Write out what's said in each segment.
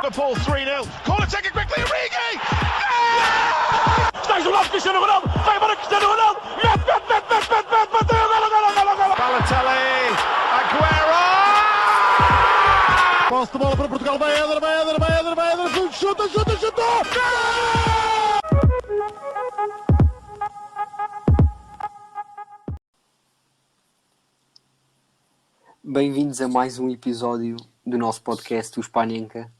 Liverpool 3-0. Corner taken quickly, Origi! Está isolado Cristiano Ronaldo, vai embora Cristiano Ronaldo, mete, bateu, golo. Balotelli, Aguero! Posse de bola para Portugal, vai Éder, chuta! Bem-vindos a mais um episódio do nosso podcast, o Spanenka.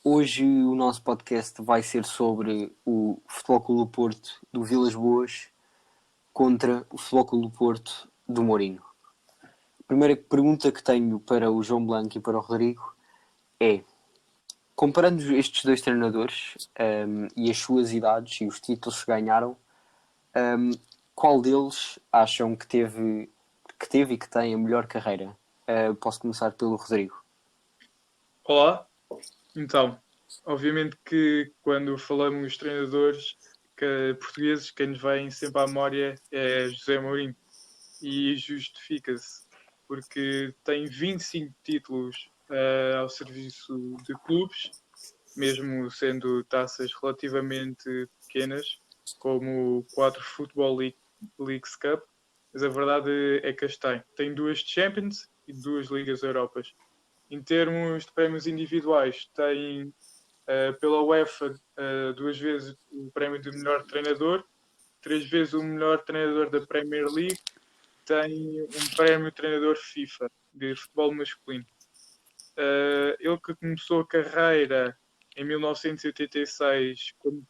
Hoje o nosso podcast vai ser sobre o Futebol Clube do Porto do Vilas Boas contra o Futebol Clube do Porto do Mourinho. A primeira pergunta que tenho para o João Blanco e para o Rodrigo é: comparando estes dois treinadores e as suas idades e os títulos que ganharam, qual deles acham que teve e que tem a melhor carreira? Posso começar pelo Rodrigo. Olá, então, obviamente que quando falamos de treinadores portugueses, quem nos vem sempre à memória é José Mourinho, e justifica-se, porque tem 25 títulos ao serviço de clubes, mesmo sendo taças relativamente pequenas, como 4 Football Leagues Cup, mas a verdade é que as tem 2 Champions e 2 Ligas Europas. Em termos de prémios individuais, tem pela UEFA 2 vezes o prémio de melhor treinador, 3 vezes o melhor treinador da Premier League, tem um prémio de treinador FIFA de futebol masculino. Ele que começou a carreira em 1986 como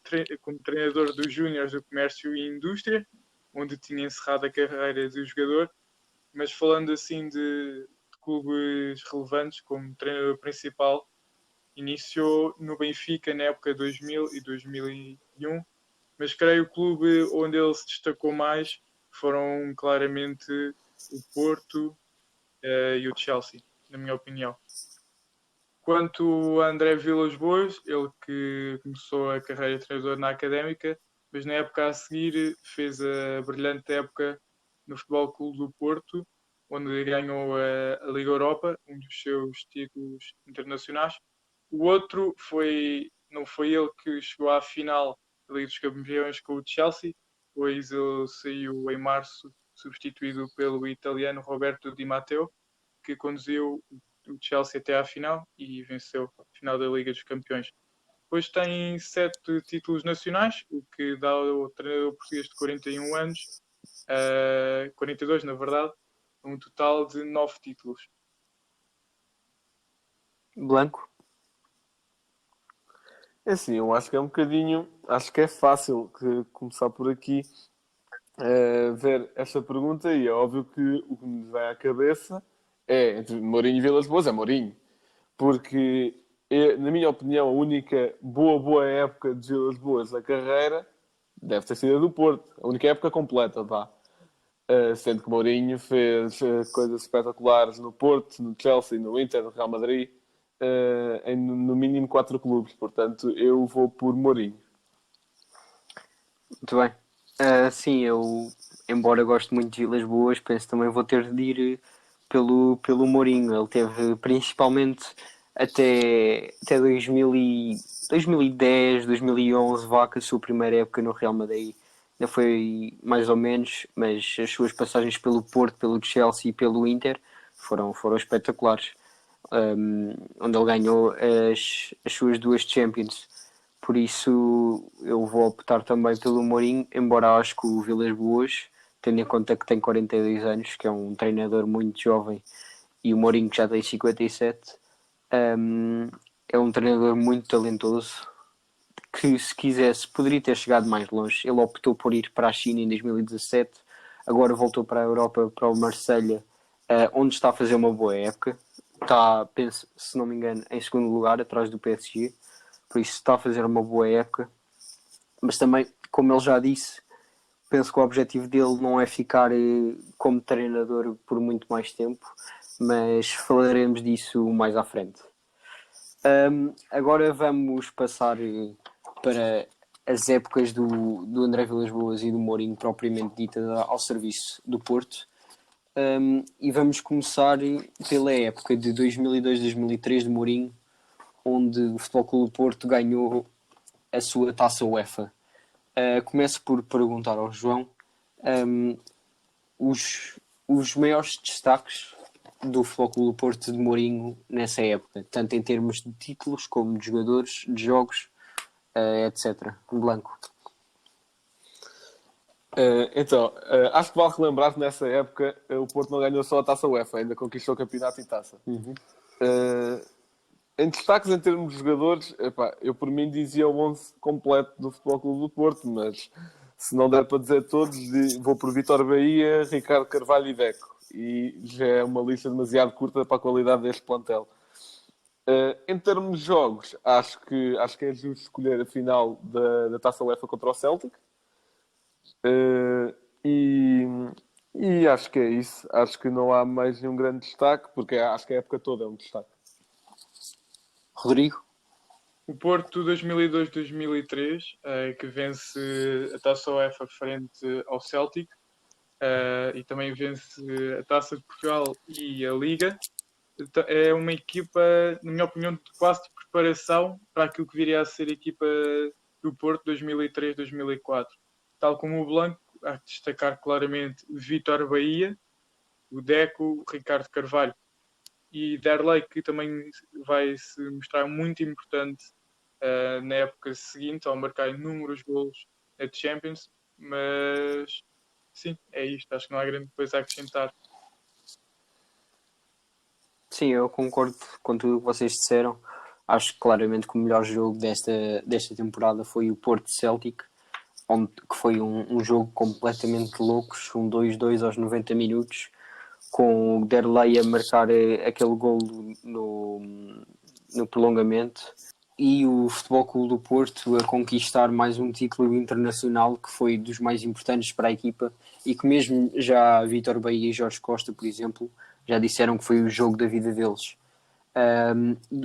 treinador dos Júniores do Comércio e Indústria, onde tinha encerrado a carreira de jogador, mas falando assim de clubes relevantes como treinador principal, iniciou no Benfica na época 2000 e 2001, mas creio que o clube onde ele se destacou mais foram claramente o Porto e o Chelsea, na minha opinião. Quanto a André Vilas-Boas, ele que começou a carreira de treinador na Académica, mas na época a seguir fez a brilhante época no Futebol Clube do Porto, onde ganhou a Liga Europa, um dos seus títulos internacionais. O outro não foi ele que chegou à final da Liga dos Campeões com o Chelsea, pois ele saiu em março, substituído pelo italiano Roberto Di Matteo, que conduziu o Chelsea até à final e venceu a final da Liga dos Campeões. Depois tem 7 títulos nacionais, o que dá ao treinador português de 41 anos, 42 na verdade, um total de 9 títulos. Blanco? É assim, eu acho que é um bocadinho, acho que é fácil começar por aqui ver esta pergunta, e é óbvio que o que me vem à cabeça é entre Mourinho e Vilas Boas, é Mourinho, porque na minha opinião a única boa época de Vilas Boas na carreira deve ter sido a do Porto, a única época completa, vá. Sendo que Mourinho fez coisas espetaculares no Porto, no Chelsea, no Inter, no Real Madrid, em no mínimo 4 clubes. Portanto, eu vou por Mourinho. Muito bem. Sim, eu, embora goste muito de Vilas Boas, penso também vou ter de ir pelo Mourinho. Ele teve principalmente até 2010, 2011, a sua primeira época no Real Madrid. Ainda foi mais ou menos, mas as suas passagens pelo Porto, pelo Chelsea e pelo Inter foram espetaculares. Onde ele ganhou as suas 2 Champions. Por isso eu vou optar também pelo Mourinho, embora acho que o Vilas Boas, tendo em conta que tem 42 anos, que é um treinador muito jovem, e o Mourinho que já tem 57, é um treinador muito talentoso, que se quisesse poderia ter chegado mais longe. Ele optou por ir para a China em 2017, agora voltou para a Europa, para o Marselha, onde está a fazer uma boa época. Está, penso, se não me engano, em segundo lugar, atrás do PSG, por isso está a fazer uma boa época. Mas também, como ele já disse, penso que o objetivo dele não é ficar como treinador por muito mais tempo, mas falaremos disso mais à frente. Agora vamos passar para as épocas do André Vilas-Boas e do Mourinho propriamente dita ao serviço do Porto. E vamos começar pela época de 2002-2003 de Mourinho, onde o Futebol Clube do Porto ganhou a sua taça UEFA. Começo por perguntar ao João os maiores destaques do Futebol Clube do Porto de Mourinho nessa época, tanto em termos de títulos como de jogadores, de jogos, etc. Blanco. Acho que vale relembrar que nessa época o Porto não ganhou só a taça UEFA, ainda conquistou o campeonato e taça. Em destaques em termos de jogadores, eu por mim dizia o 11 completo do Futebol Clube do Porto, mas se não der para dizer todos, vou por Vítor Bahia, Ricardo Carvalho e Deco. E já é uma lista demasiado curta para a qualidade deste plantel. Em termos de jogos, acho que é justo escolher a final da Taça UEFA contra o Celtic. E acho que é isso. Acho que não há mais nenhum grande destaque, porque acho que a época toda é um destaque. Rodrigo? O Porto 2002-2003, que vence a Taça UEFA frente ao Celtic, e também vence a Taça de Portugal e a Liga. É uma equipa, na minha opinião, de quase de preparação para aquilo que viria a ser a equipa do Porto 2003-2004. Tal como o Blanco, há que destacar claramente Vítor Bahia, o Deco, o Ricardo Carvalho e Derlei, que também vai se mostrar muito importante na época seguinte, ao marcar inúmeros golos na Champions. Mas sim, é isto. Acho que não há grande coisa a acrescentar. Sim, eu concordo com tudo o que vocês disseram. Acho claramente que o melhor jogo desta temporada foi o Porto Celtic, que foi um jogo completamente louco, um 2-2 aos 90 minutos, com o Derlei a marcar aquele gol no prolongamento, e o Futebol Clube do Porto a conquistar mais um título internacional que foi dos mais importantes para a equipa, e que mesmo já Vítor Bahia e Jorge Costa, por exemplo, já disseram que foi o jogo da vida deles.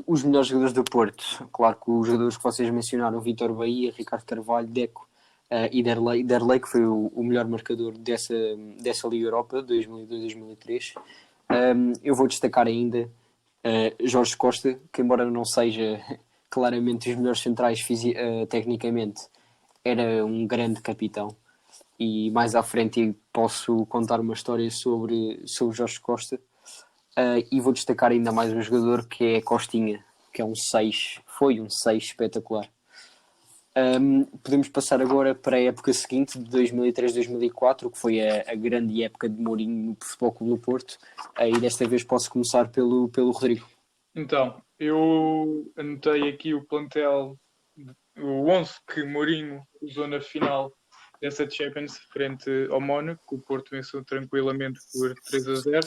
Os melhores jogadores do Porto, claro que os jogadores que vocês mencionaram, Vítor Bahia, Ricardo Carvalho, Deco e Derlei, que foi o melhor marcador dessa Liga Europa 2002-2003. Eu vou destacar ainda Jorge Costa, que embora não seja claramente os melhores centrais tecnicamente, era um grande capitão, e mais à frente posso contar uma história sobre Jorge Costa. E vou destacar ainda mais um jogador, que é Costinha, que é foi um 6 espetacular. Podemos passar agora para a época seguinte, de 2003-2004, que foi a grande época de Mourinho no Futebol Clube do Porto, e desta vez posso começar pelo Rodrigo. Então, eu anotei aqui o plantel, o 11 que Mourinho usou na final dessa Champions frente ao Mónaco. O Porto venceu tranquilamente por 3-0.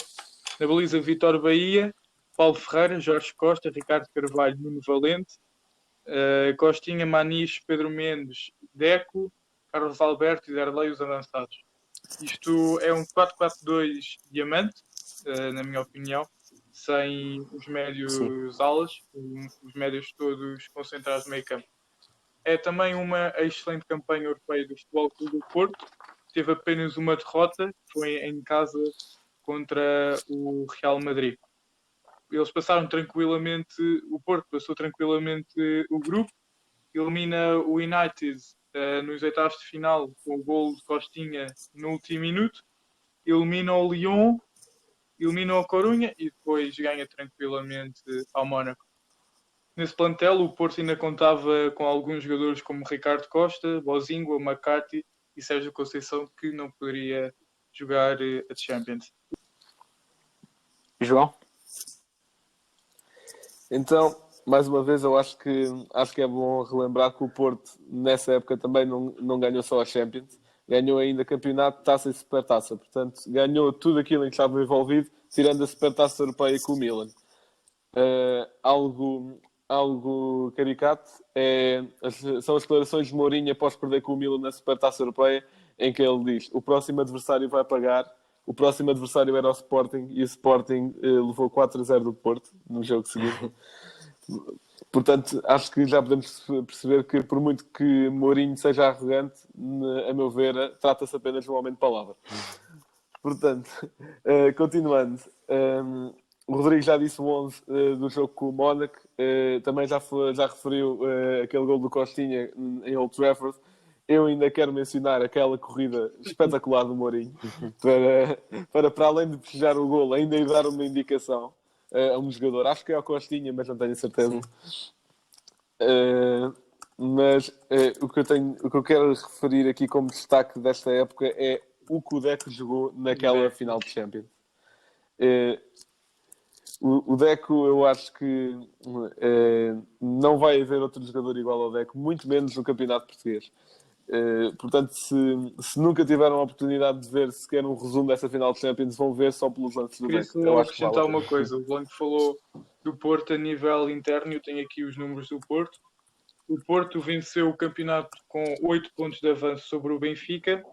Na baliza, Vítor Bahia, Paulo Ferreira, Jorge Costa, Ricardo Carvalho, Nuno Valente, Costinha, Maniche, Pedro Mendes, Deco, Carlos Alberto e Derlei, os avançados. Isto é um 4-4-2 diamante, na minha opinião, sem os médios alas, os médios todos concentrados no meio campo. É também uma excelente campanha europeia do Futebol Clube do Porto. Teve apenas uma derrota, que foi em casa contra o Real Madrid. Eles passaram tranquilamente, o Porto passou tranquilamente o grupo, elimina o United nos oitavos de final com o gol de Costinha no último minuto, elimina o Lyon, elimina o Corunha e depois ganha tranquilamente ao Mónaco. Nesse plantel, o Porto ainda contava com alguns jogadores como Ricardo Costa, Bozingua, McCarthy e Sérgio Conceição, que não poderia jogar a Champions. João? Então, mais uma vez, eu acho que é bom relembrar que o Porto, nessa época, também não ganhou só a Champions, ganhou ainda campeonato, taça e supertaça. Portanto, ganhou tudo aquilo em que estava envolvido, tirando a supertaça europeia com o Milan. Algo caricato são as declarações de Mourinho após perder com o Milan na supertaça europeia, em que ele diz: o próximo adversário vai pagar. O próximo adversário era o Sporting, e o Sporting levou 4-0 do Porto no jogo seguinte. Portanto, acho que já podemos perceber que, por muito que Mourinho seja arrogante, a meu ver, trata-se apenas de um homem de palavra. Portanto, continuando. O Rodrigo já disse o 11 do jogo com o Mónaco. Também já referiu aquele gol do Costinha em Old Trafford. Eu ainda quero mencionar aquela corrida espetacular do Mourinho para além de festejar o gol, ainda ir dar uma indicação a um jogador. Acho que é o Costinha, mas não tenho certeza. Mas o que eu quero referir aqui como destaque desta época é o que o Deco jogou naquela final de Champions. O Deco, eu acho que não vai haver outro jogador igual ao Deco, muito menos no Campeonato Português. Portanto, se nunca tiveram a oportunidade de ver sequer um resumo dessa final de Champions, vão ver só pelos lances do Por Deco. isso, Eu vou acho que acrescentar vale. uma coisa. O Blanco falou do Porto a nível interno. Eu tenho aqui os números do Porto. O Porto venceu o campeonato com 8 pontos de avanço sobre o Benfica.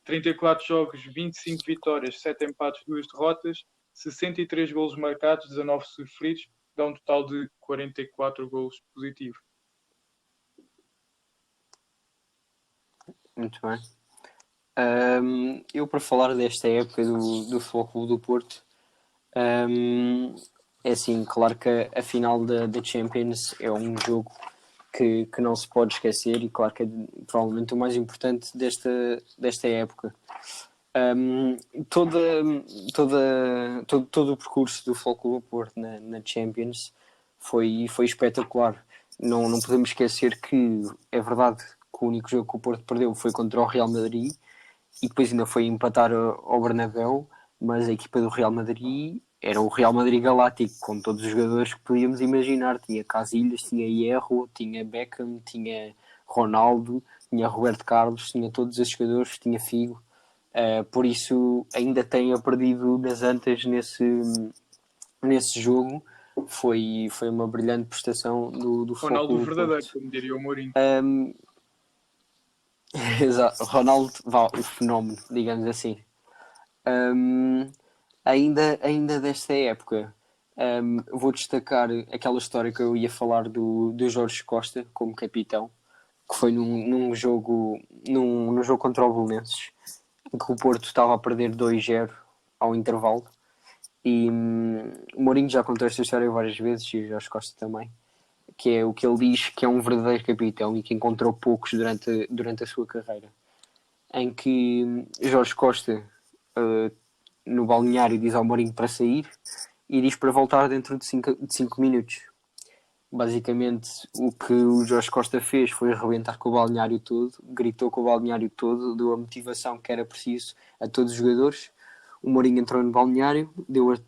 34 jogos, 25 vitórias, 7 empates, 2 derrotas. 63 golos marcados, 19 sofridos. Dá um total de 44 golos positivos. Muito bem. Eu, para falar desta época do Futebol Clube do Porto, é assim, claro que a final da Champions é um jogo que não se pode esquecer e claro que é provavelmente o mais importante desta época. Todo o percurso do Futebol Clube do Porto na Champions foi espetacular. Não podemos esquecer que é verdade que o único jogo que o Porto perdeu foi contra o Real Madrid e depois ainda foi empatar ao Bernabéu, mas a equipa do Real Madrid era o Real Madrid Galáctico, com todos os jogadores que podíamos imaginar. Tinha Casillas, tinha Hierro, tinha Beckham, tinha Ronaldo, tinha Roberto Carlos, tinha todos esses jogadores, tinha Figo. Por isso ainda tenha perdido das antas nesse jogo. Foi uma brilhante prestação do Futebol Ronaldo Clube do verdadeiro, Porto. como diria o Mourinho. Exato, Ronaldo, o fenómeno, digamos assim. Ainda desta época, vou destacar aquela história que eu ia falar do Jorge Costa como capitão, que foi num jogo contra o Belenenses, em que o Porto estava a perder 2-0 ao intervalo. E o Mourinho já contou esta história várias vezes, e o Jorge Costa também, que é o que ele diz que é um verdadeiro capitão e que encontrou poucos durante a sua carreira, em que Jorge Costa no balneário diz ao Mourinho para sair e diz para voltar dentro de 5 minutos. Basicamente o que o Jorge Costa fez foi arrebentar com o balneário todo, gritou com o balneário todo, deu a motivação que era preciso a todos os jogadores. O Mourinho entrou no balneário,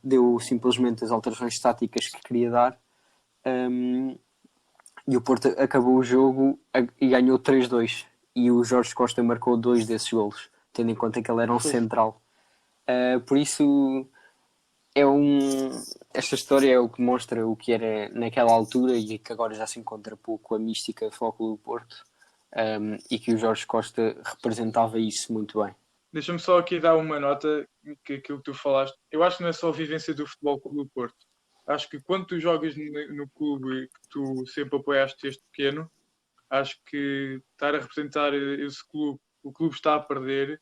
deu simplesmente as alterações táticas que queria dar, e o Porto acabou o jogo e ganhou 3-2. E o Jorge Costa marcou 2 desses golos, tendo em conta que ele era um central. Por isso, esta história é o que mostra o que era naquela altura e que agora já se encontra pouco a mística do Futebol Clube do Porto, e que o Jorge Costa representava isso muito bem. Deixa-me só aqui dar uma nota que aquilo que tu falaste. Eu acho que não é só a vivência do Futebol Clube do Porto. Acho que quando tu jogas no clube que tu sempre apoiaste desde pequeno, acho que estar a representar esse clube, o clube está a perder,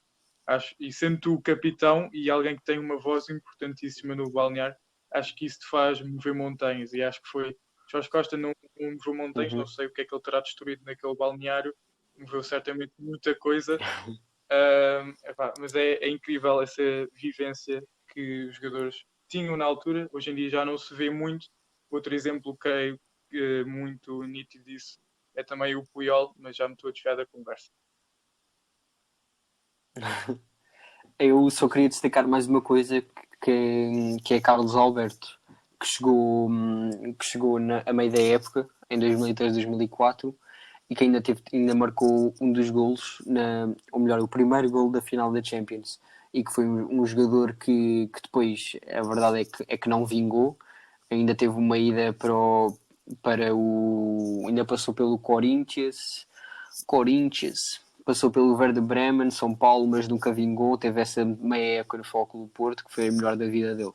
e sendo tu o capitão e alguém que tem uma voz importantíssima no balneário, acho que isso te faz mover montanhas. E acho que foi Jorge Costa não moveu montanhas, não sei o que é que ele terá destruído naquele balneário, moveu certamente muita coisa. Mas é incrível essa vivência que os jogadores tinham na altura. Hoje em dia já não se vê muito. Outro exemplo, creio que muito nítido disso é também o Puyol, mas já me estou a desviar da conversa. Eu só queria destacar mais uma coisa que é Carlos Alberto, que chegou a meio da época, em 2003-2004, e que ainda marcou um dos golos, ou melhor, o primeiro golo da final da Champions, e que foi um jogador que depois, a verdade é que não vingou, ainda teve uma ida ainda passou pelo Corinthians, passou pelo Werder Bremen, São Paulo, mas nunca vingou, teve essa meia época no Futebol Clube do Porto, que foi a melhor da vida dele.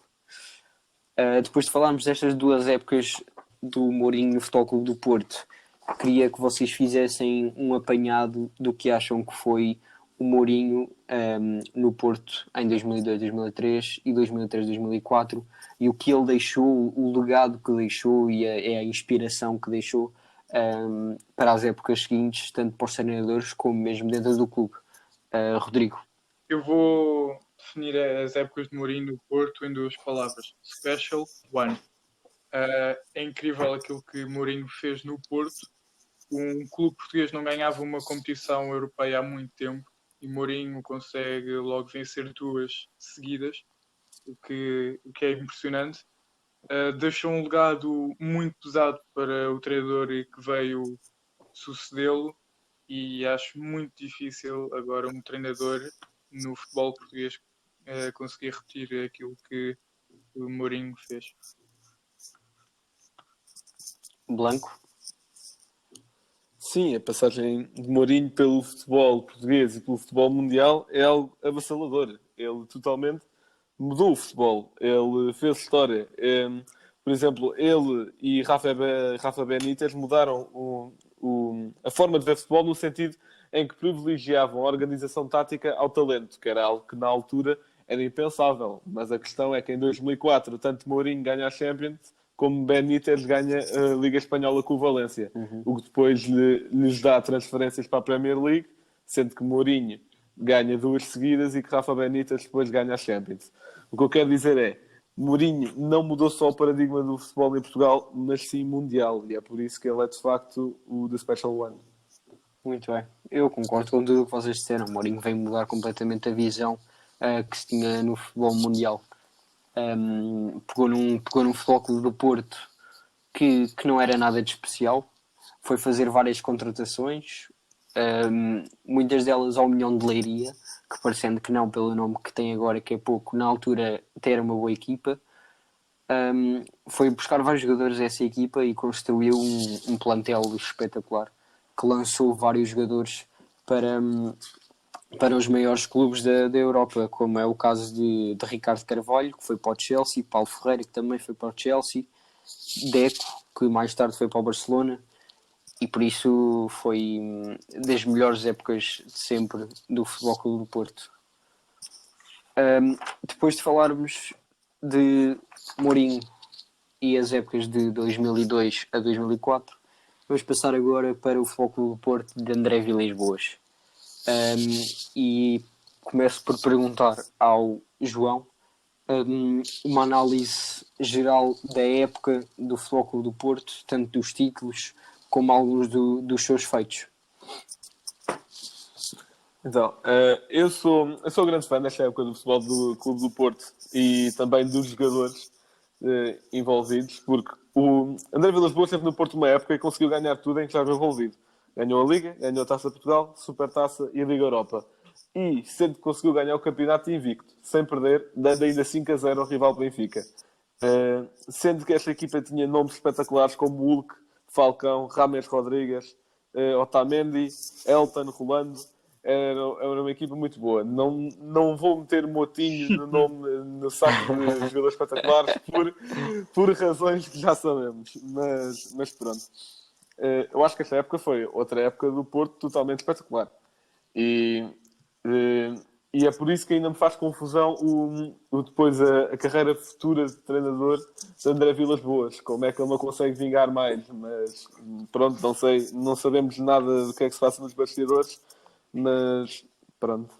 Depois de falarmos destas 2 épocas do Mourinho no Futebol Clube do Porto, queria que vocês fizessem um apanhado do que acham que foi o o Mourinho no Porto em 2002, 2003 e 2003, 2004 e o que ele deixou, o legado que deixou e a inspiração que deixou para as épocas seguintes, tanto para os treinadores como mesmo dentro do clube. Rodrigo. Eu vou definir as épocas de Mourinho no Porto em 2 palavras. Special One. É incrível aquilo que Mourinho fez no Porto. Um clube português não ganhava uma competição europeia há muito tempo e Mourinho consegue logo vencer 2 seguidas, o que é impressionante. Deixou um legado muito pesado para o treinador que veio sucedê-lo e acho muito difícil agora um treinador no futebol português conseguir repetir aquilo que o Mourinho fez. Blanco. Sim, a passagem de Mourinho pelo futebol português e pelo futebol mundial é algo avassalador. Ele totalmente mudou o futebol. Ele fez história. Por exemplo, ele e Rafa Benítez mudaram a forma de ver futebol no sentido em que privilegiavam a organização tática ao talento, que era algo que na altura era impensável. Mas a questão é que em 2004 tanto Mourinho ganha a Champions como Benítez ganha a Liga Espanhola com o Valência, o que depois lhes dá transferências para a Premier League, sendo que Mourinho ganha 2 seguidas e que Rafa Benítez depois ganha a Champions. O que eu quero dizer é, Mourinho não mudou só o paradigma do futebol em Portugal, mas sim mundial, e é por isso que ele é de facto o The Special One. Muito bem. Eu concordo com tudo o que vocês disseram. Mourinho veio mudar completamente a visão que se tinha no futebol mundial. Pegou num Futebol Clube do Porto que não era nada de especial, foi fazer várias contratações, muitas delas ao União de Leiria, que parecendo que não pelo nome que tem agora, que é pouco, na altura até era uma boa equipa. Foi buscar vários jogadores a essa equipa e construiu um plantel espetacular que lançou vários jogadores para os maiores clubes da Europa, como é o caso de Ricardo Carvalho, que foi para o Chelsea, Paulo Ferreira, que também foi para o Chelsea, Deco, que mais tarde foi para o Barcelona, e por isso foi das melhores épocas de sempre do Futebol Clube do Porto. Depois de falarmos de Mourinho e as épocas de 2002 a 2004, vamos passar agora para o Futebol Clube do Porto de André Vilas-Boas. E começo por perguntar ao João uma análise geral da época do Futebol Clube do Porto, tanto dos títulos como alguns dos seus feitos. Então, eu sou grande fã desta época do futebol do Clube do Porto e também dos jogadores envolvidos, porque o André Vilas-Boas esteve no Porto uma época e conseguiu ganhar tudo em que estava envolvido. Ganhou a Liga, ganhou a Taça de Portugal, Supertaça e a Liga Europa. E sempre conseguiu ganhar o campeonato invicto, sem perder, dando ainda 5-0 ao rival Benfica. Sendo que esta equipa tinha nomes espetaculares como Hulk, Falcão, Rames Rodrigues, Otamendi, Elton, Rolando. Era uma equipa muito boa. Não vou meter Motinho no nome no saco de jogadores espetaculares por razões que já sabemos. Mas pronto. Eu acho que esta época foi outra época do Porto totalmente espetacular. E é por isso que ainda me faz confusão depois a carreira futura de treinador de André Vilas-Boas. Como é que ele não consegue vingar mais? Mas pronto, não sei. Não sabemos nada do que é que se passa nos bastidores. Mas pronto.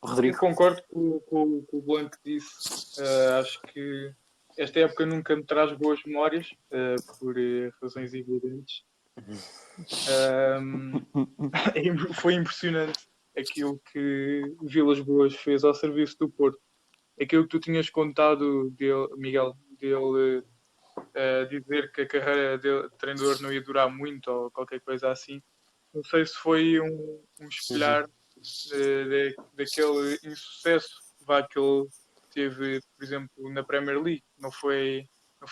Rodrigo. Eu concordo com o que o Blanco disse. Acho que esta época nunca me traz boas memórias, por razões evidentes. Foi impressionante aquilo que o Vilas-Boas fez ao serviço do Porto. Aquilo que tu tinhas contado dele, Miguel, dele dizer que a carreira de treinador não ia durar muito ou qualquer coisa assim. Não sei se foi um espelhar daquele insucesso que ele teve, por exemplo, na Premier League. Não foi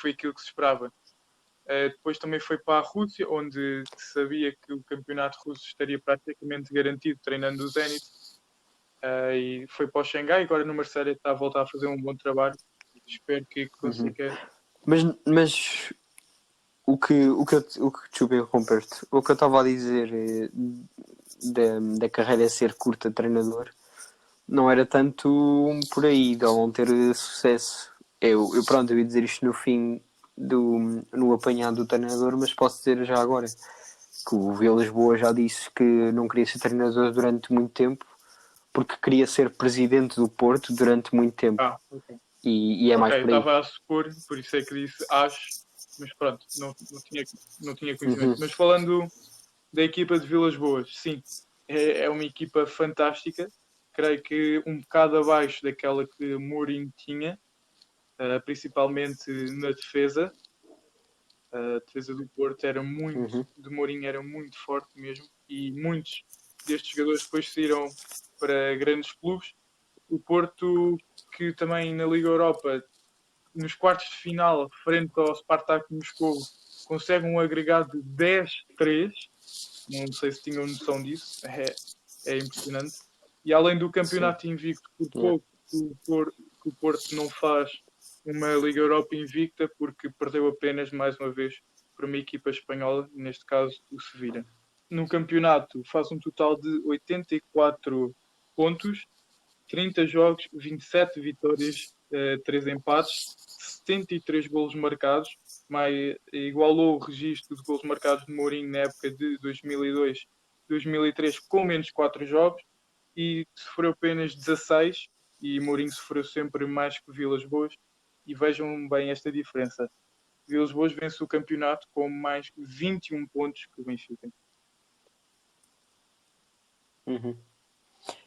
aquilo que se esperava. Depois também foi para a Rússia, onde sabia que o campeonato russo estaria praticamente garantido, treinando o Zenit. E foi para o Xangai, agora no Marseille está a voltar a fazer um bom trabalho. Espero que consiga... Mas o que desculpa interromper-te, o que eu estava a dizer da carreira ser curta de treinador, não era tanto por aí, de ele não ter sucesso. Pronto, eu ia dizer isto no fim, no apanhado do treinador, mas posso dizer já agora que o Vilas Boas já disse que não queria ser treinador durante muito tempo, porque queria ser presidente do Porto durante muito tempo. Ok. E é mais Ok, por aí. estava a supor, por isso é que disse acho, mas pronto, não tinha conhecimento. Mas falando da equipa de Vilas Boas, sim, é uma equipa fantástica, creio que um bocado abaixo daquela que Mourinho tinha, principalmente na defesa. A defesa do Porto era muito, de Mourinho era muito forte mesmo, e muitos destes jogadores depois saíram para grandes clubes. O Porto, que também na Liga Europa, nos quartos de final, frente ao Spartak Moscou, consegue um agregado de 10-3. Não sei se tinham noção disso. É impressionante. E além do campeonato invicto, por pouco que o Porto não faz uma Liga Europa invicta, porque perdeu apenas, mais uma vez, para uma equipa espanhola, neste caso o Sevilha. No campeonato faz um total de 84 pontos, 30 jogos, 27 vitórias, 3 empates, 73 golos marcados, igualou o registro de golos marcados de Mourinho na época de 2002-2003 com menos 4 jogos, e sofreu apenas 16, e Mourinho sofreu sempre mais que Vilas Boas. E vejam bem esta diferença. Vilas Boas vence o campeonato com mais 21 pontos que o Benfica.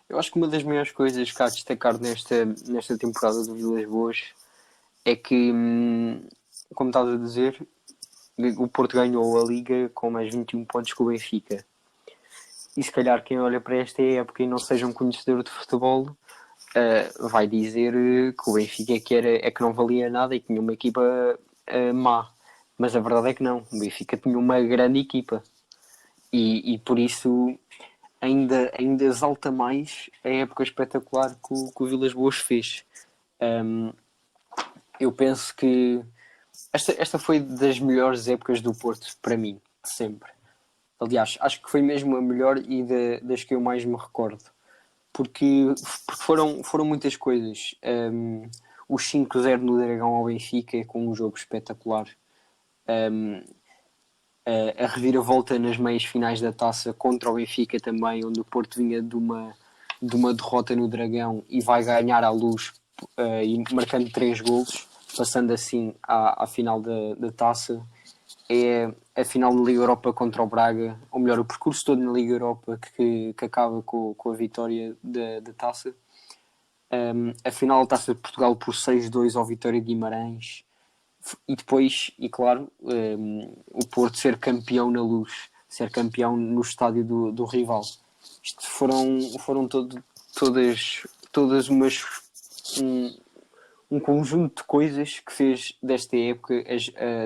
Eu acho que uma das maiores coisas que há a destacar nesta temporada do Vilas Boas é que, como estás a dizer, o Porto ganhou a Liga com mais 21 pontos que o Benfica. E se calhar quem olha para esta época e não seja um conhecedor de futebol vai dizer que o Benfica é que não valia nada e que tinha uma equipa má. Mas a verdade é que não. O Benfica tinha uma grande equipa. E por isso ainda exalta mais a época espetacular que o Vilas Boas fez. Eu penso que esta foi das melhores épocas do Porto, para mim, de sempre. Aliás, acho que foi mesmo a melhor e das que eu mais me recordo. Porque foram muitas coisas. O 5-0 no Dragão ao Benfica, com um jogo espetacular. A reviravolta nas meias finais da Taça contra o Benfica também, onde o Porto vinha de uma derrota no Dragão e vai ganhar à Luz, e marcando 3 golos, passando assim à final da Taça. É a final da Liga Europa contra o Braga, ou melhor, o percurso todo na Liga Europa que acaba com a vitória da Taça. A final da Taça de Portugal por 6-2 ao Vitória de Guimarães. E depois, e claro, o Porto ser campeão na Luz, ser campeão no estádio do rival. Isto foram todas um conjunto de coisas que fez desta época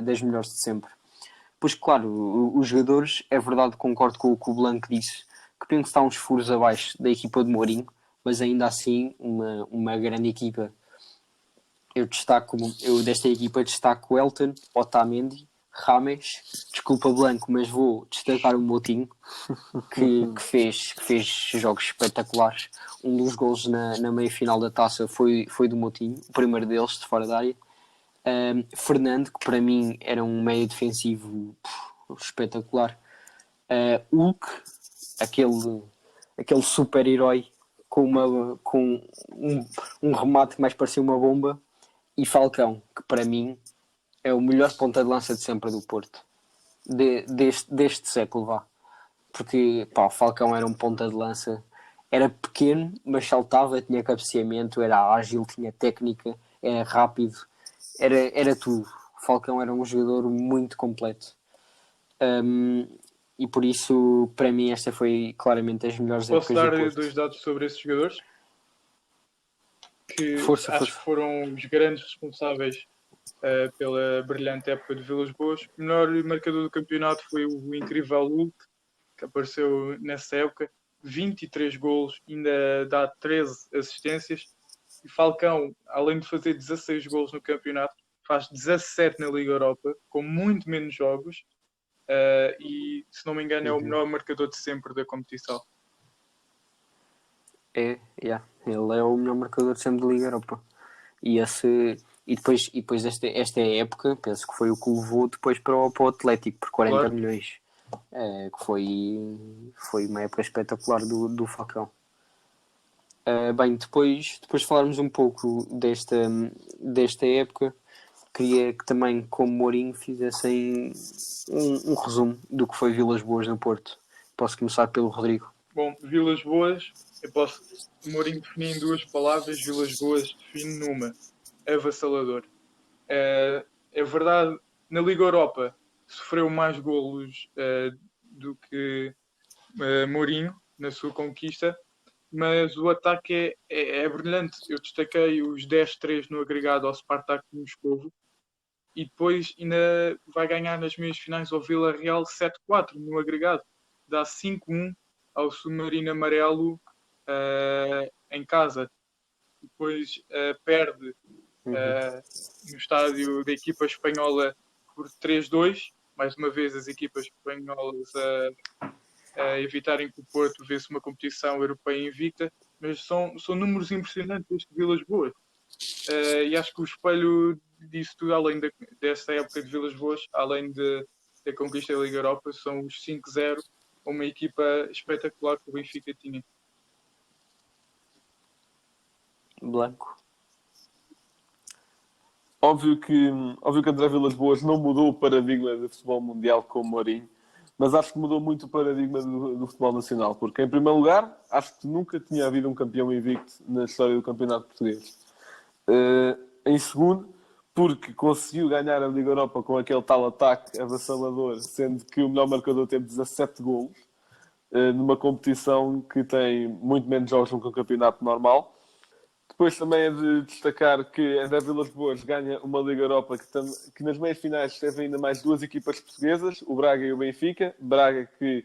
das melhores de sempre. Pois claro, os jogadores, é verdade, concordo com o que o Blanco disse, que penso que está uns furos abaixo da equipa de Mourinho, mas ainda assim uma grande equipa. Eu desta equipa destaco Elton, Otamendi, Rames, desculpa Blanco, mas vou destacar o Moutinho, que fez jogos espetaculares. Um dos golos na meia-final da Taça foi do Moutinho, o primeiro deles de fora da área. Fernando, que para mim era um meio defensivo espetacular. Hulk, aquele super-herói com um remate que mais parecia uma bomba. E Falcão, que para mim é o melhor ponta de lança de sempre do Porto, deste século, vá. Porque o Falcão era um ponta de lança, era pequeno, mas saltava, tinha cabeceamento, era ágil, tinha técnica, era rápido, era tudo. O Falcão era um jogador muito completo. E por isso, para mim, esta foi claramente as melhores épocas do Porto. Posso dar 2 dados sobre esses jogadores? Que Força. que foram os grandes responsáveis pela brilhante época de Vilas Boas. O melhor marcador do campeonato foi o incrível Hulk, que apareceu nessa época, 23 golos, ainda dá 13 assistências. E Falcão, além de fazer 16 golos no campeonato, faz 17 na Liga Europa, com muito menos jogos, e, se não me engano, é o melhor marcador de sempre da competição. Yeah. Ele é o melhor marcador sempre da Liga Europa. E depois esta época, penso que foi o que o levou depois para o Atlético por 40 Claro. milhões. Que foi uma época espetacular do Falcão. Bem, depois de falarmos um pouco desta época, queria que também, como Mourinho, fizessem um resumo do que foi Vilas Boas no Porto. Posso começar pelo Rodrigo. Bom, Vilas Boas, Mourinho define em 2 palavras, Vilas Boas define numa: avassalador. É verdade, na Liga Europa sofreu mais golos do que Mourinho na sua conquista, mas o ataque é brilhante. Eu destaquei os 10-3 no agregado ao Spartak de Moscovo e depois ainda vai ganhar nas meias finais ao Vila Real 7-4 no agregado. Dá 5-1 ao Submarino Amarelo em casa. Depois perde no estádio da equipa espanhola por 3-2. Mais uma vez as equipas espanholas a evitarem que o Porto visse uma competição europeia invicta, mas são números impressionantes este Vilas Boas. E acho que o espelho disso tudo, além dessa época de Vilas Boas, além da conquista da Liga Europa, são os 5-0, uma equipa espetacular que o Benfica tinha. Blanco. Óbvio que André Vilas Boas não mudou o paradigma do futebol mundial como Mourinho, mas acho que mudou muito o paradigma do futebol nacional, porque, em primeiro lugar, acho que nunca tinha havido um campeão invicto na história do campeonato português. Em segundo, porque conseguiu ganhar a Liga Europa com aquele tal ataque avassalador, sendo que o melhor marcador teve 17 golos, numa competição que tem muito menos jogos do que um campeonato normal. Depois também é de destacar que André Vilas Boas ganha uma Liga Europa que nas meias finais teve ainda mais 2 equipas portuguesas, o Braga e o Benfica. Braga que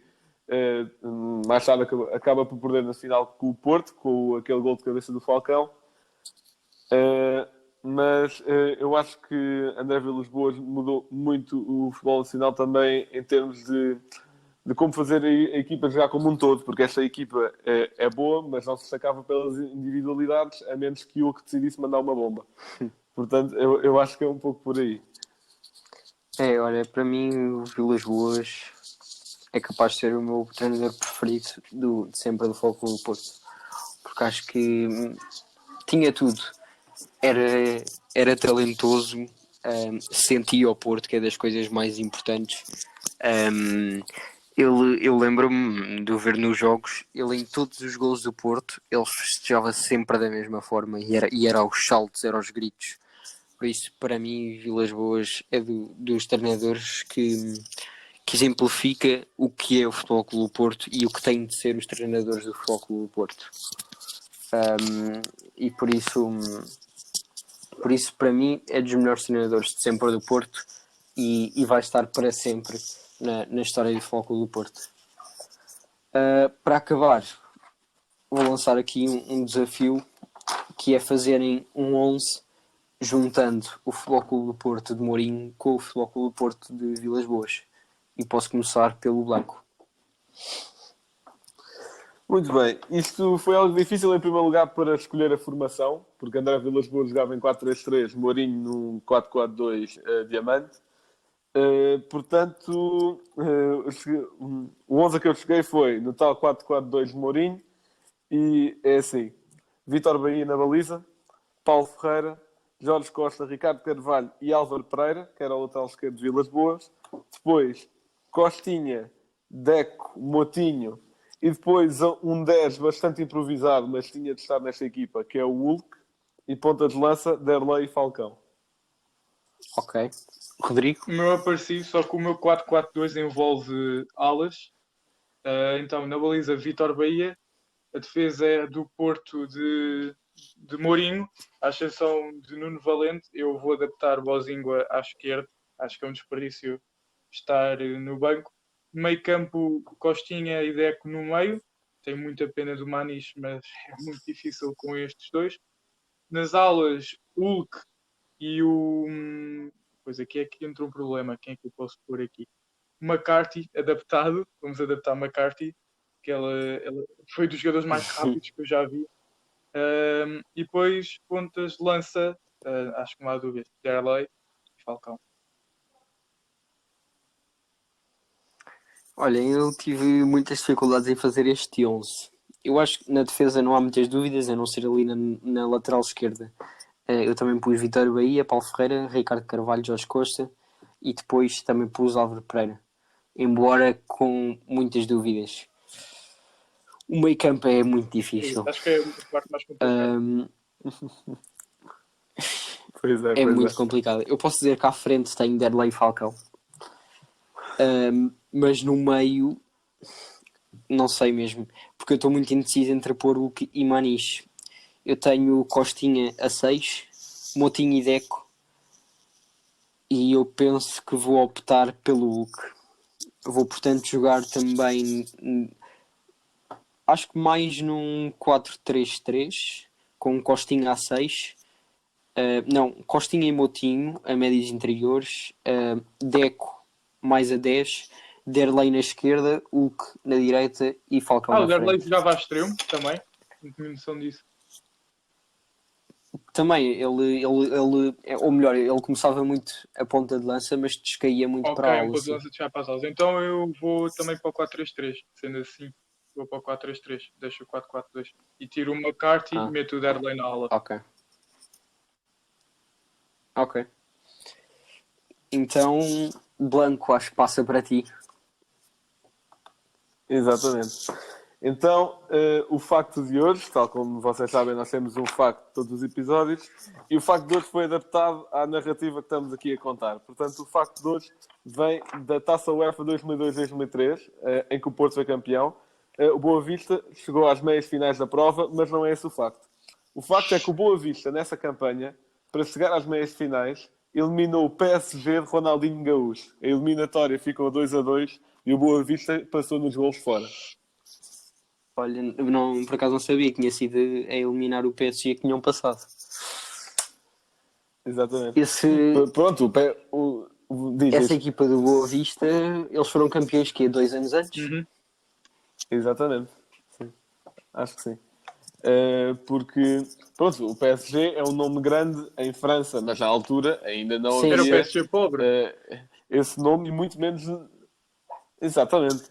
mais tarde acaba por perder na final com o Porto, com aquele gol de cabeça do Falcão. Mas eu acho que André Vilas Boas mudou muito o futebol nacional também em termos de como fazer a equipa jogar como um todo, porque esta equipa é boa, mas não se destacava pelas individualidades, a menos que o que decidisse mandar uma bomba. Portanto, eu acho que é um pouco por aí. Olha, para mim o Vilas Boas é capaz de ser o meu treinador preferido de sempre do Futebol do Porto, porque acho que tinha tudo. Era talentoso, sentia o Porto, que é das coisas mais importantes. Eu lembro-me de o ver nos jogos, ele em todos os golos do Porto, ele festejava sempre da mesma forma e era aos saltos, era aos gritos. Por isso, para mim, Vilas Boas é dos treinadores que exemplifica o que é o Futebol Clube do Porto e o que têm de ser os treinadores do Futebol Clube do Porto. E por isso, para mim, é dos melhores treinadores de sempre do Porto e vai estar para sempre na história do Futebol Clube do Porto. Para acabar, vou lançar aqui um desafio, que é fazerem um 11 juntando o Futebol Clube do Porto de Mourinho com o Futebol Clube do Porto de Vilas Boas. E posso começar pelo Blanco. Muito bem. Isto foi algo difícil, em primeiro lugar, para escolher a formação, porque André Vilas Boas jogava em 4-3-3, Mourinho num 4-4-2 diamante. Portanto, o 11 que eu cheguei foi no tal 4-4-2 de Mourinho e é assim: Vítor Bahia na baliza, Paulo Ferreira, Jorge Costa, Ricardo Carvalho e Álvaro Pereira, que era o lateral esquerdo de Vilas Boas. Depois Costinha, Deco, Motinho e depois um 10 bastante improvisado, mas tinha de estar nesta equipa, que é o Hulk, e ponta de lança, Derlei e Falcão. Ok. Rodrigo? O meu é parecido, só que o meu 4-4-2 envolve alas. Então, na baliza, Vítor Bahia. A defesa é do Porto de Mourinho. À exceção de Nuno Valente, eu vou adaptar Bozingua à esquerda. Acho que é um desperdício estar no banco. Meio campo, Costinha e Deco no meio. Tenho muita pena do Manis, mas é muito difícil com estes dois. Nas alas, Hulk e o... Pois aqui é que entra um problema. Quem é que eu posso pôr aqui? McCarthy, adaptado. Vamos adaptar McCarthy, que ela foi dos jogadores mais rápidos que eu já vi. E depois, pontas de lança, acho que não há dúvida, Derlei e Falcão. Olha, eu tive muitas dificuldades em fazer este 11. Eu acho que na defesa não há muitas dúvidas, a não ser ali na lateral esquerda. Eu também pus Vitório Bahia, Paulo Ferreira, Ricardo Carvalho, Jorge Costa e depois também pus Álvaro Pereira. Embora com muitas dúvidas. O meio campo é muito difícil. Acho que é a parte mais complicada. É muito complicado. Eu posso dizer que à frente tenho Derlei e Falcão. Mas no meio não sei mesmo, porque eu estou muito indeciso entre pôr Hulk e Maniche. Eu tenho Costinha a 6, Motinho e Deco, e eu penso que vou optar pelo Hulk. Vou portanto jogar também, acho que mais num 4-3-3 com Costinha a 6. Não, Costinha e Motinho a médios interiores, Deco mais a 10, Derlei na esquerda, Hulk na direita e Falcão na o Derlei frente. jogava a extremo também, não tinha noção disso. Também, ele, ou melhor, ele começava muito a ponta de lança, mas descaía muito para a Ok, ala. um ponto de lança de para as alas. Então eu vou também para o 4-3-3, sendo assim, vou para o 4-3-3, deixo o 4-4-2 e tiro o McCarthy e meto o Derlei na ala. Ok. Então, Blanco, acho que passa para ti. Exatamente. Então, o facto de hoje, tal como vocês sabem, nós temos um facto de todos os episódios, e o facto de hoje foi adaptado à narrativa que estamos aqui a contar. Portanto, o facto de hoje vem da Taça UEFA 2002-2003, em que o Porto foi campeão. O Boa Vista chegou às meias finais da prova, mas não é esse o facto. O facto é que o Boa Vista, nessa campanha, para chegar às meias finais, eliminou o PSG de Ronaldinho Gaúcho. A eliminatória ficou 2-2 e o Boa Vista passou nos golos fora. Olha, não, por acaso não sabia que tinha sido a eliminar o PSG que tinham passado. Exatamente. Pronto, diz essa isso. equipa do Boa Vista, eles foram campeões que 2 anos antes? Uhum. Exatamente. Sim. Acho que sim. Porque, pronto, o PSG é um nome grande em França, mas na altura ainda não Sim, Era o havia PSG pobre. esse nome e muito menos... Exatamente.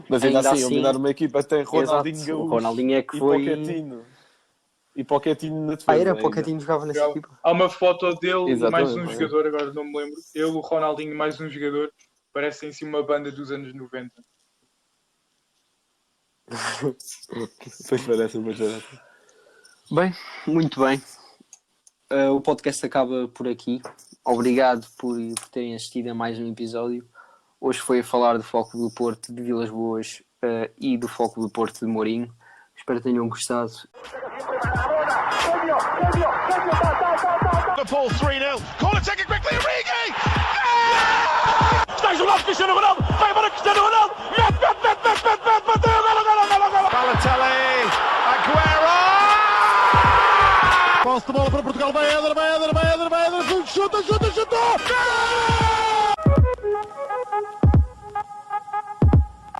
Mas ainda assim, eliminar uma equipa tem Ronaldinho Exato. Gaúcho O Ronaldinho é que e foi... Pochettino. E Pochettino na defesa. era ainda. Pochettino jogava nessa equipa. Há uma foto dele e mais Exatamente, um jogador, agora não me lembro. Ele, o Ronaldinho, mais um jogador. Parecem sim uma banda dos anos 90. Pois parece. Bem, muito bem. O podcast acaba por aqui. Obrigado por terem assistido a mais um episódio. Hoje foi a falar do Foco do Porto de Vilas Boas e do Foco do Porto de Mourinho. Espero que tenham gostado. Liverpool 3-0. Corner taken quickly, Origi! Está isolado Cristiano Ronaldo, vai embora Cristiano Ronaldo, mete, bateu, golo. Balotelli, Aguero! Posse de bola para Portugal, vai Éder, chuta! Gol!